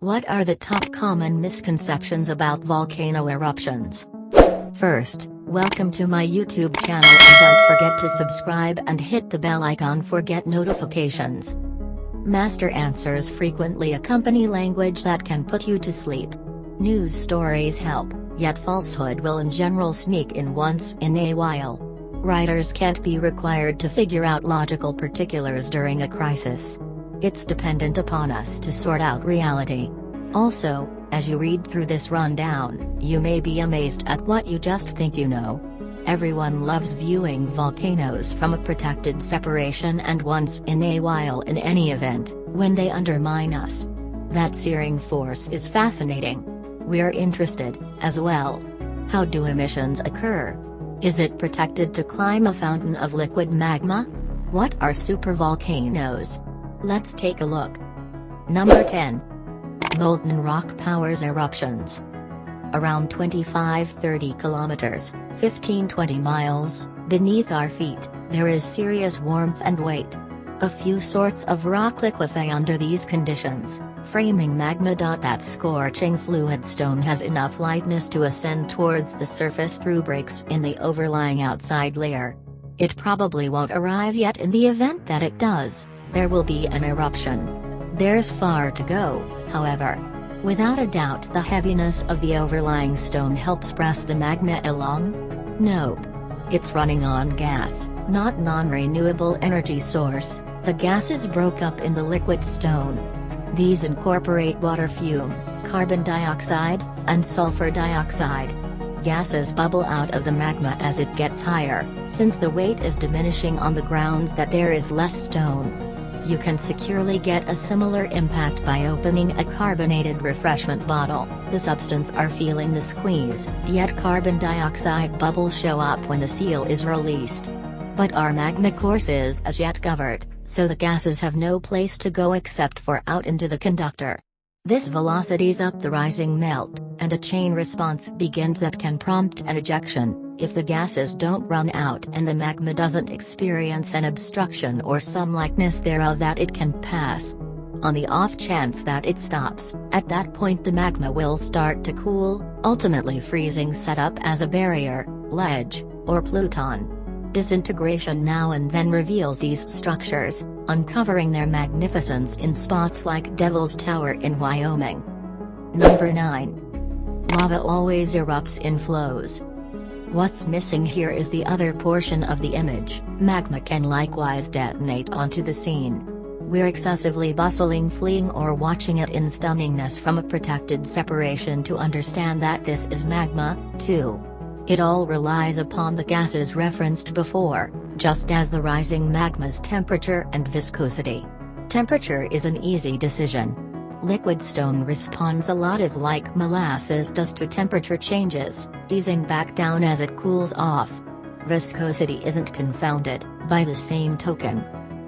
What are the top common misconceptions about volcano eruptions? First, welcome to my YouTube channel and don't forget to subscribe and hit the bell icon for get notifications. Master answers frequently accompany language that can put you to sleep. News stories help, yet falsehood will in general sneak in once in a while. Writers can't be required to figure out logical particulars during a crisis. It's dependent upon us to sort out reality. Also, as you read through this rundown, you may be amazed at what you just think you know. Everyone loves viewing volcanoes from a protected separation and once in a while in any event, when they undermine us. That searing force is fascinating. We're interested, as well. How do emissions occur? Is it protected to climb a fountain of liquid magma? What are supervolcanoes? Let's take a look. Number 10. Molten rock powers eruptions. Around 25-30 kilometers, 15-20 miles, beneath our feet, there is serious warmth and weight. A few sorts of rock liquefy under these conditions, framing magma. That scorching fluid stone has enough lightness to ascend towards the surface through breaks in the overlying outside layer. It probably won't arrive yet. In the event that it does, there will be an eruption. There's far to go, however. Without a doubt, the heaviness of the overlying stone helps press the magma along. Nope. It's running on gas, not non-renewable energy source. The gases broke up in the liquid stone. These incorporate water fume, carbon dioxide, and sulfur dioxide. Gases bubble out of the magma as it gets higher, since the weight is diminishing on the grounds that there is less stone. You can securely get a similar impact by opening a carbonated refreshment bottle. The substance are feeling the squeeze, yet carbon dioxide bubbles show up when the seal is released. But our magma course is as yet covered, so the gases have no place to go except for out into the conductor. This velocities up the rising melt, and a chain response begins that can prompt an ejection, if the gases don't run out and the magma doesn't experience an obstruction or some likeness thereof that it can pass. On the off chance that it stops, at that point the magma will start to cool, ultimately freezing, set up as a barrier, ledge, or pluton. Disintegration now and then reveals these structures, uncovering their magnificence in spots like Devil's Tower in Wyoming. Number 9. Lava always erupts in flows. What's missing here is the other portion of the image. Magma can likewise detonate onto the scene. We're excessively bustling, fleeing, or watching it in stunningness from a protected separation to understand that this is magma, too. It all relies upon the gases referenced before, just as the rising magma's temperature and viscosity. Temperature is an easy decision. Liquid stone responds a lot of like molasses does to temperature changes, easing back down as it cools off. Viscosity isn't confounded, by the same token.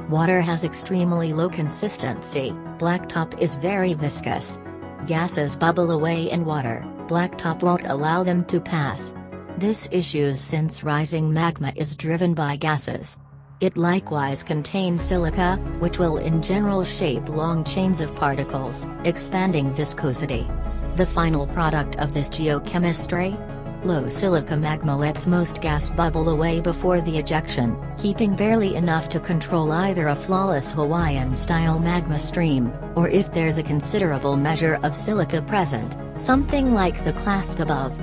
Water has extremely low consistency, blacktop is very viscous. Gases bubble away in water, blacktop won't allow them to pass. This issues since rising magma is driven by gases. It likewise contains silica, which will in general shape long chains of particles, expanding viscosity. The final product of this geochemistry? Low silica magma lets most gas bubble away before the ejection, keeping barely enough to control either a flawless Hawaiian-style magma stream, or if there's a considerable measure of silica present, something like the clasp above.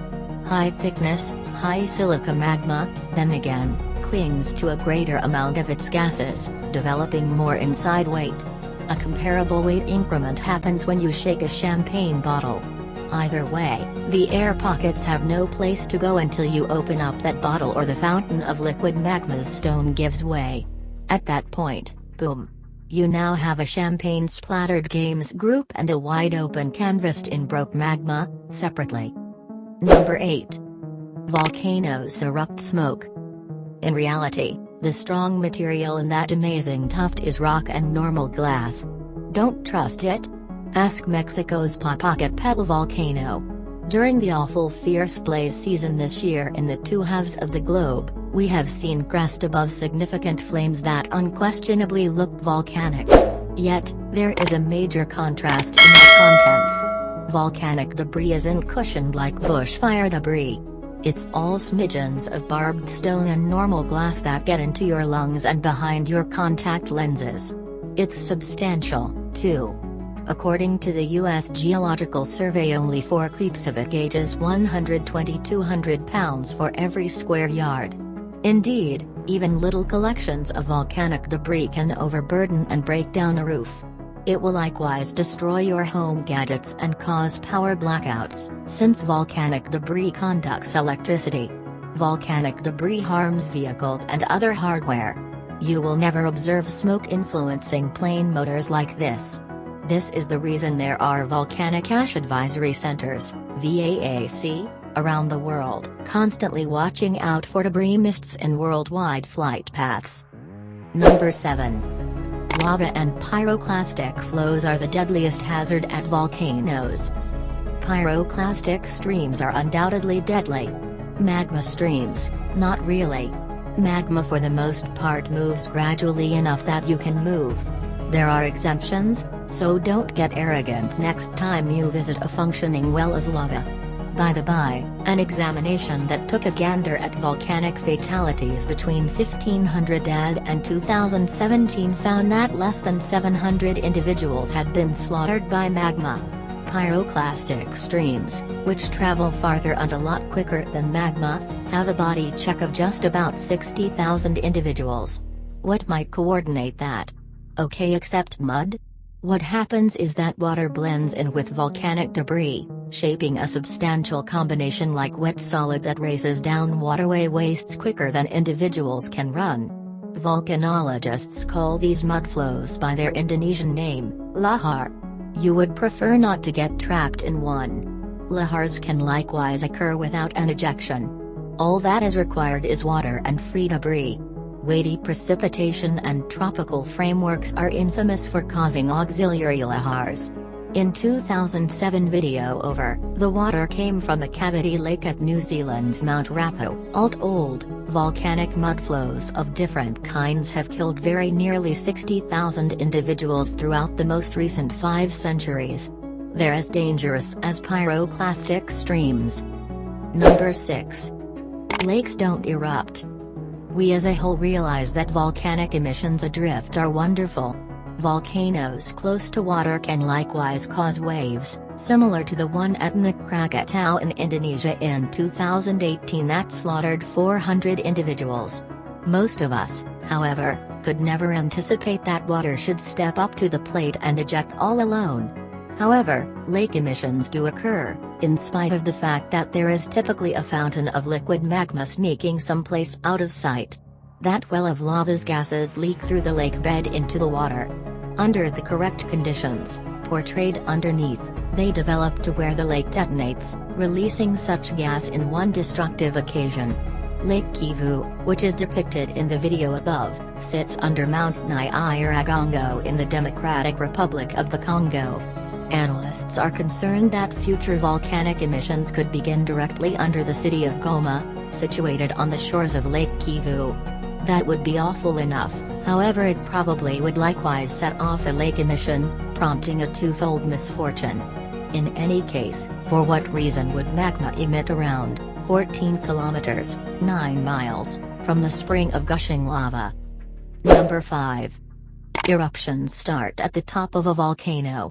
High thickness, high silica magma, then again, clings to a greater amount of its gases, developing more inside weight. A comparable weight increment happens when you shake a champagne bottle. Either way, the air pockets have no place to go until you open up that bottle or the fountain of liquid magma's stone gives way. At that point, boom. You now have a champagne-splattered games group and a wide-open canvas in broke magma, separately. Number 8. Volcanoes erupt smoke. In reality, the strong material in that amazing tuft is rock and normal glass. Don't trust it? Ask Mexico's Popocatépetl volcano. During the awful fierce blaze season this year in the two halves of the globe, we have seen crest above significant flames that unquestionably look volcanic. Yet, there is a major contrast in their contents. Volcanic debris isn't cushioned like bushfire debris. It's all smidgens of barbed stone and normal glass that get into your lungs and behind your contact lenses. It's substantial, too. According to the U.S. Geological Survey, only 4 creeps of it gauges 120-200 pounds for every square yard. Indeed, even little collections of volcanic debris can overburden and break down a roof. It will likewise destroy your home gadgets and cause power blackouts, since volcanic debris conducts electricity. Volcanic debris harms vehicles and other hardware. You will never observe smoke influencing plane motors like this. This is the reason there are volcanic ash advisory centers, VAAC, around the world, constantly watching out for debris mists in worldwide flight paths. Number 7. Lava and pyroclastic flows are the deadliest hazard at volcanoes. Pyroclastic streams are undoubtedly deadly. Magma streams, not really. Magma for the most part moves gradually enough that you can move. There are exemptions, so don't get arrogant next time you visit a functioning well of lava. By the by, an examination that took a gander at volcanic fatalities between 1500 and 2017 found that less than 700 individuals had been slaughtered by magma. Pyroclastic streams, which travel farther and a lot quicker than magma, have a body check of just about 60,000 individuals. What might coordinate that? Okay, except mud? What happens is that water blends in with volcanic debris, shaping a substantial combination like wet solid that races down waterway wastes quicker than individuals can run. Volcanologists call these mud flows by their Indonesian name, lahar. You would prefer not to get trapped in one. Lahars can likewise occur without an ejection. All that is required is water and free debris. Weighty precipitation and tropical frameworks are infamous for causing auxiliary lahars. In 2007 video over the water came from a cavity lake at New Zealand's Mount Rapo. Old volcanic mudflows of different kinds have killed very nearly 60,000 individuals throughout the most recent 5 centuries. They're as dangerous as pyroclastic streams. Number 6. Lakes don't erupt. We as a whole realize that volcanic emissions adrift are wonderful. Volcanoes close to water can likewise cause waves, similar to the one at Krakatau in Indonesia in 2018 that slaughtered 400 individuals. Most of us, however, could never anticipate that water should step up to the plate and eject all alone. However, lake emissions do occur, in spite of the fact that there is typically a fountain of liquid magma sneaking someplace out of sight. That well of lava's gases leak through the lake bed into the water. Under the correct conditions, portrayed underneath, they develop to where the lake detonates, releasing such gas in one destructive occasion. Lake Kivu, which is depicted in the video above, sits under Mount Nyiragongo in the Democratic Republic of the Congo. Analysts are concerned that future volcanic emissions could begin directly under the city of Goma, situated on the shores of Lake Kivu. That would be awful enough, however it probably would likewise set off a lake emission, prompting a twofold misfortune. In any case, for what reason would magma emit around 14 kilometers, 9 miles, from the spring of gushing lava? Number 5. Eruptions start at the top of a volcano.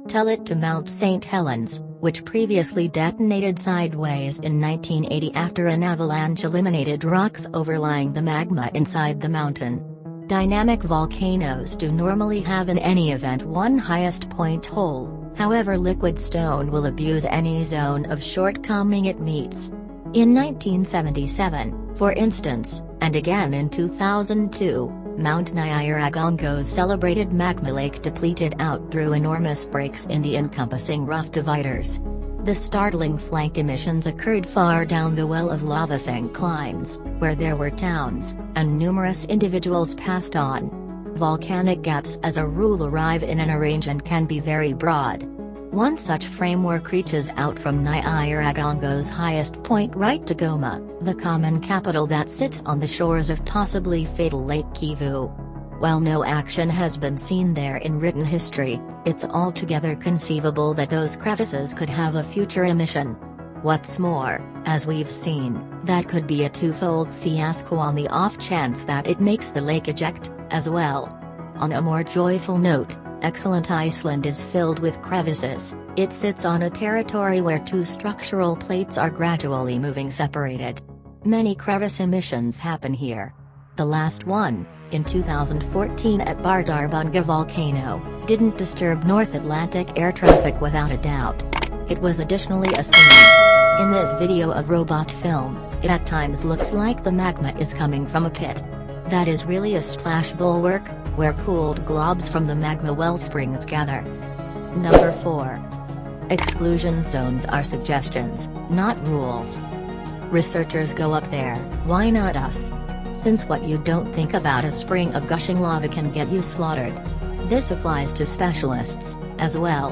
Tell it to Mount St. Helens, which previously detonated sideways in 1980 after an avalanche eliminated rocks overlying the magma inside the mountain. Dynamic volcanoes do normally have in any event one highest point hole, however liquid stone will abuse any zone of shortcoming it meets. In 1977, for instance, and again in 2002, Mount Nyiragongo's celebrated magma lake depleted out through enormous breaks in the encompassing rough dividers. The startling flank emissions occurred far down the well of lava inclines, where there were towns, and numerous individuals passed on. Volcanic gaps as a rule arrive in a range and can be very broad. One such framework reaches out from Nyiragongo's highest point right to Goma, the common capital that sits on the shores of possibly fatal Lake Kivu. While no action has been seen there in written history, it's altogether conceivable that those crevices could have a future emission. What's more, as we've seen, that could be a twofold fiasco on the off chance that it makes the lake eject, as well. On a more joyful note, excellent Iceland is filled with crevices. It sits on a territory where two structural plates are gradually moving separated. Many crevice emissions happen here. The last one, in 2014 at Bardarbunga volcano, didn't disturb North Atlantic air traffic without a doubt. It was additionally a scene. In this video of robot film, it at times looks like the magma is coming from a pit. That is really a splash bulwark, where cooled globs from the magma wellsprings gather. Number 4. Exclusion zones are suggestions, not rules. Researchers go up there, why not us? Since what you don't think about a spring of gushing lava can get you slaughtered. This applies to specialists, as well.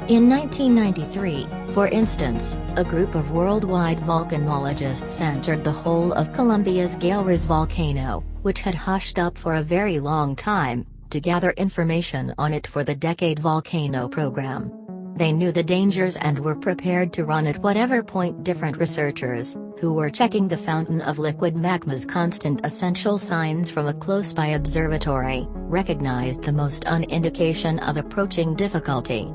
In 1993, for instance, a group of worldwide volcanologists entered the whole of Colombia's Galvez volcano, which had hushed up for a very long time, to gather information on it for the Decade Volcano program. They knew the dangers and were prepared to run at whatever point different researchers, who were checking the fountain of liquid magma's constant essential signs from a close-by observatory, recognized the most indication of approaching difficulty.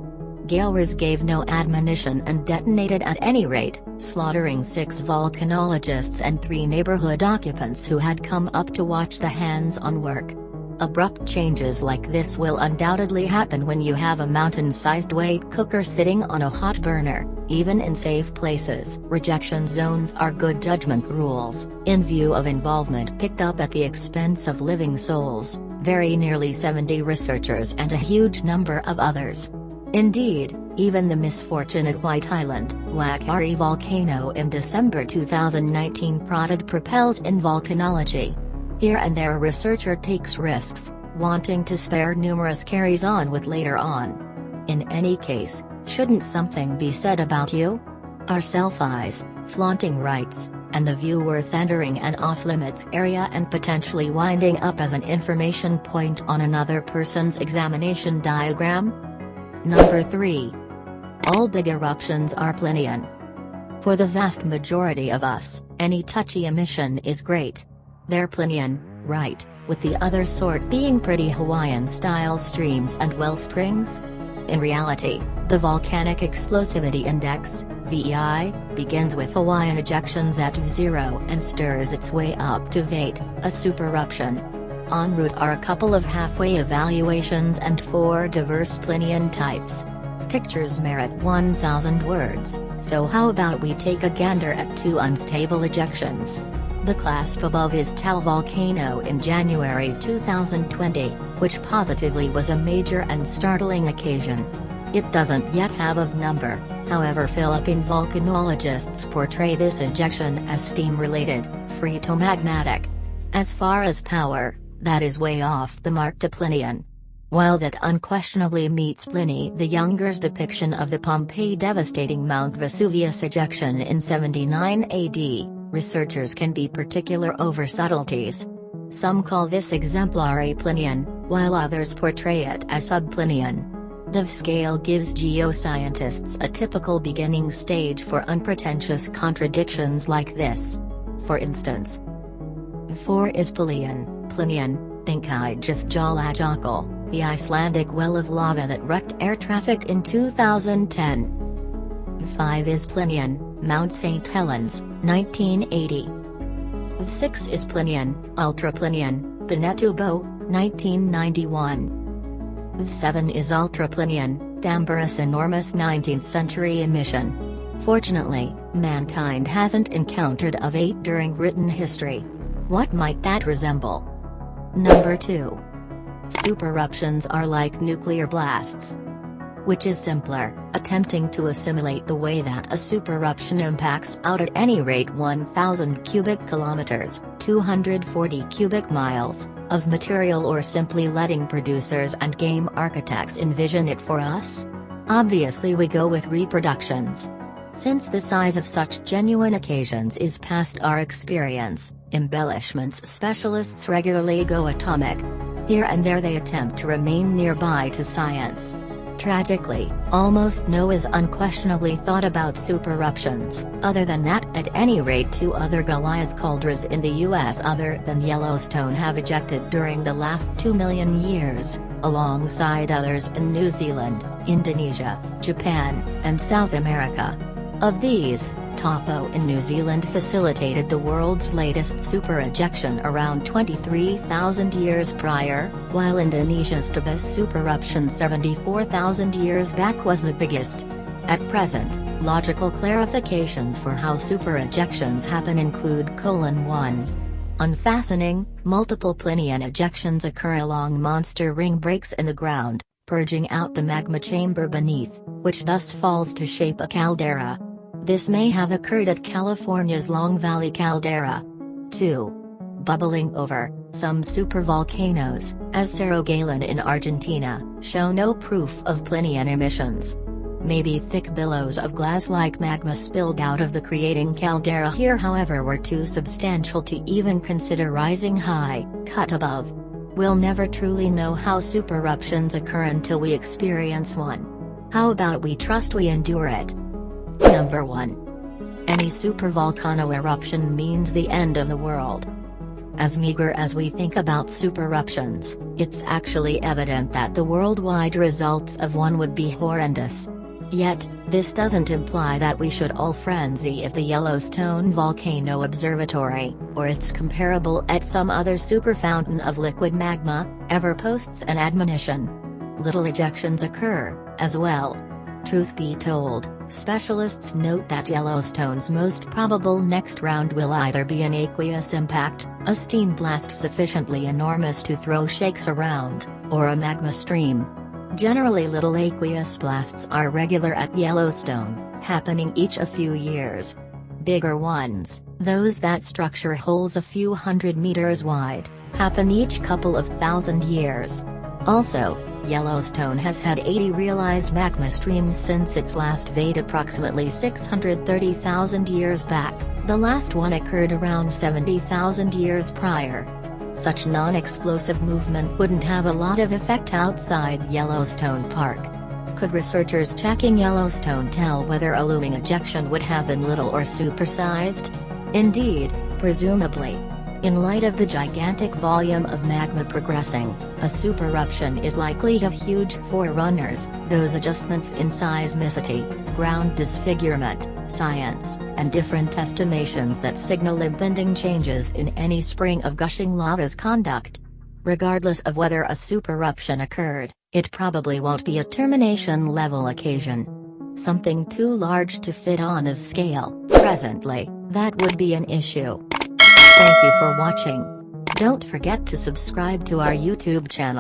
Galvez gave no admonition and detonated at any rate, slaughtering 6 volcanologists and 3 neighborhood occupants who had come up to watch the hands-on work. Abrupt changes like this will undoubtedly happen when you have a mountain-sized weight cooker sitting on a hot burner, even in safe places. Rejection zones are good judgment rules, in view of involvement picked up at the expense of living souls, very nearly 70 researchers and a huge number of others. Indeed, even the misfortune at White Island, Wakari volcano in December 2019 prodded propels in volcanology. Here and there a researcher takes risks, wanting to spare numerous carries on with later on. In any case, shouldn't something be said about you? Our selfies, flaunting rights, and the view worth entering an off-limits area and potentially winding up as an information point on another person's examination diagram? Number 3. All big eruptions are Plinian. For the vast majority of us, any touchy emission is great. They're Plinian, right, with the other sort being pretty Hawaiian-style streams and wellsprings? In reality, the Volcanic Explosivity Index, VEI, begins with Hawaiian ejections at 0 and stirs its way up to VEIGHT, a supereruption. En route are a couple of halfway evaluations and 4 diverse Plinian types. Pictures merit 1,000 words, so how about we take a gander at 2 unstable ejections? The clasp above is Tal volcano in January 2020, which positively was a major and startling occasion. It doesn't yet have a number, however Philippine volcanologists portray this ejection as steam-related, phreatomagmatic. As far as power, that is way off the mark to Plinian. While that unquestionably meets Pliny the Younger's depiction of the Pompeii devastating Mount Vesuvius ejection in 79 AD, researchers can be particular over subtleties. Some call this exemplary Plinian, while others portray it as subplinian. The scale gives geoscientists a typical beginning stage for unpretentious contradictions like this. For instance, 4 is Plinian, think Eyjafjallajökull, the Icelandic well of lava that wrecked air traffic in 2010. 5 is Plinian, Mount St. Helens, 1980. 6 is Plinian, ultraplinian, Pinatubo, 1991. 7 is ultraplinian, Dambarus enormous 19th century emission. Fortunately, mankind hasn't encountered of 8 during written history. What might that resemble? Number 2. Supereruptions are like nuclear blasts. Which is simpler, attempting to assimilate the way that a supereruption impacts out at any rate 1,000 cubic kilometers, 240 cubic miles, of material or simply letting producers and game architects envision it for us? Obviously we go with reproductions. Since the size of such genuine occasions is past our experience, embellishments specialists regularly go atomic. Here and there they attempt to remain nearby to science. Tragically, almost no is unquestionably thought about supereruptions. Other than that, at any rate, 2 other Goliath cauldrons in the US other than Yellowstone have ejected during the last 2 million years, alongside others in New Zealand, Indonesia, Japan, and South America. Of these, Taupo in New Zealand facilitated the world's latest super ejection around 23,000 years prior, while Indonesia's Tebas supereruption 74,000 years back was the biggest. At present, logical clarifications for how super ejections happen include: 1. Unfastening. Multiple Plinian ejections occur along monster ring breaks in the ground, purging out the magma chamber beneath, which thus falls to shape a caldera. This may have occurred at California's Long Valley caldera. 2. Bubbling over. Some supervolcanoes, as Cerro Galán in Argentina, show no proof of Plinian emissions. Maybe thick billows of glass-like magma spilled out of the creating caldera here, however, were too substantial to even consider rising high, cut above. We'll never truly know how supereruptions occur until we experience one. How about we trust we endure it? Number 1. Any supervolcano eruption means the end of the world. As meager as we think about supereruptions, it's actually evident that the worldwide results of one would be horrendous. Yet, this doesn't imply that we should all frenzy if the Yellowstone Volcano Observatory, or its comparable at some other superfountain of liquid magma, ever posts an admonition. Little ejections occur, as well. Truth be told, specialists note that Yellowstone's most probable next round will either be an aqueous impact, a steam blast sufficiently enormous to throw shakes around, or a magma stream. Generally, little aqueous blasts are regular at Yellowstone, happening each a few years. Bigger ones, those that structure holes a few hundred meters wide, happen each couple of thousand years. Also, Yellowstone has had 80 realized magma streams since its last vade approximately 630,000 years back. The last one occurred around 70,000 years prior. Such non-explosive movement wouldn't have a lot of effect outside Yellowstone Park. Could researchers checking Yellowstone tell whether a looming ejection would have been little or supersized? Indeed, presumably. In light of the gigantic volume of magma progressing, a supereruption is likely to have huge forerunners, those adjustments in seismicity, ground disfigurement, science, and different estimations that signal impending changes in any spring of gushing lava's conduct. Regardless of whether a supereruption occurred, it probably won't be a termination-level occasion. Something too large to fit on of scale. Presently, that would be an issue. Thank you for watching. Don't forget to subscribe to our YouTube channel.